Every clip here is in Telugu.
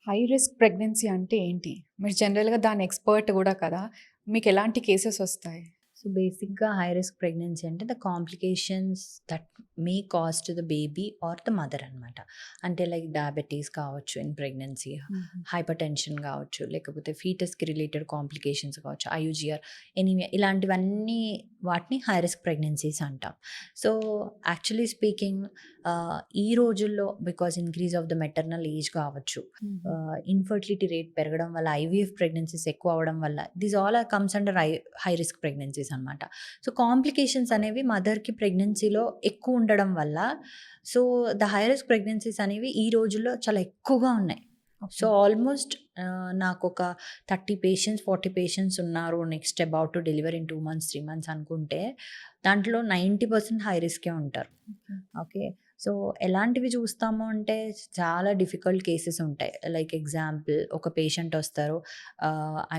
హై రిస్క్ ప్రెగ్నెన్సీ అంటే ఏంటి? మీరు జనరల్‌గా దాని ఎక్స్‌పర్ట్ గూడా కదా! మీకెలాంటి కేసెస్ ఒస్తాయి? సో బేసిక్‌గా హై రిస్క్ ప్రెగ్నెన్సీ అంటే the complications that may cause to the baby or the mother అనమాట. అంటే లైక్ డయాబెటీస్ కావచ్చు ఇన్ ప్రెగ్నెన్సీ, హుహు. హైపర్ టెన్షన్ కావచ్చు, లేకపోతే ఫీటస్‌కి రిలేటెడ్ కాంప్లికేషన్స్ కావచ్చు, ఐయూజీఆర్, ఎనీమియా ఇలాంటివన్నీ వాటిని హై రిస్క్ ప్రెగ్నెన్సీస్ అంటాం. సో యాక్చువల్లీ స్పీకింగ్ ఈ రోజుల్లో because increase of the maternal age కావచ్చు, హుహు. ఇన్ఫర్టిలిటీ రేట్ పెరగడం వల్ల, ఐవీఎఫ్ ప్రెగ్నెన్సీస్ ఎక్కువ అవ్వడం వల్ల these all are comes under high risk pregnancies అనమాట. సో కాంప్లికేషన్స్ అనేవి మదర్‌కి ప్రెగ్నెన్సీలో ఎక్కువ ఉండడం వల్ల, so the high risk pregnancies అనేవి ఈ రోజుల్లో చాలా ఎక్కువగా ఉన్నాయి. ఓకే. సో ఆల్మోస్ట్ నాకొక 30 పేషెంట్స్, 40 పేషెంట్స్ ఉన్నారు. Next about to deliver in 2 months, 3 months అనుకుంటే దాంట్లో 90% హై రిస్కే ఉంటారు. ఓకే. ఓకే. సో, ఎలాంటివి చూస్తాము అంటే చాలా డిఫికల్ట్ కేసెస్ ఉంటాయి. లైక్ ఎగ్జాంపుల్ ఒక పేషెంట్ వస్తారు.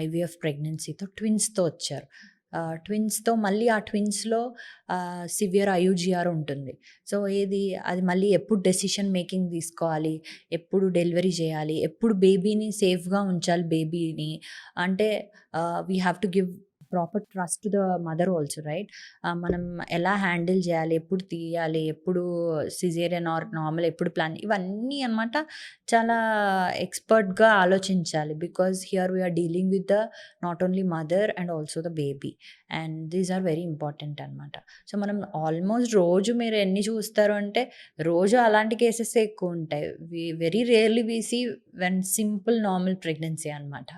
ఐవీఎఫ్ ప్రెగ్నెన్సీతో ట్విన్స్‌తో వచ్చారు. ట్విన్స్‌తో మళ్ళీ ఆ ట్విన్స్‌లో సివియర్ ఐయూజీఆర్ ఉంటుంది. సో, అది మళ్ళీ ఎప్పుడు డెసిషన్ మేకింగ్ తీసుకోవాలి, ఎప్పుడు డెలివరీ చేయాలి, ఎప్పుడు బేబీని సేఫ్‌గా ఉంచాలి బేబీని. అంటే we have to give proper trust to the mother also right. మనం ఎలా హ్యాండిల్ చేయాలి, ఎప్పుడు తీయాలి, ఎప్పుడు సిజేరియన్ ఆర్ నార్మల్ ఎప్పుడు ప్లాన్, ఇవన్నీ అనమాట చాలా ఎక్స్‌పర్ట్‌గా ఆలోచించాలి. Because here we are dealing with the not only mother and also the baby, and these are very important అనమాట. సో, మనం ఆల్మోస్ట్ రోజు మీరు ఎన్ని చూస్తారు అంటే, రోజు అలాంటి కేసెసే ఎక్కువుంటాయి. వెరీ రేర్‌లీ we see when simple normal pregnancy అనమాట.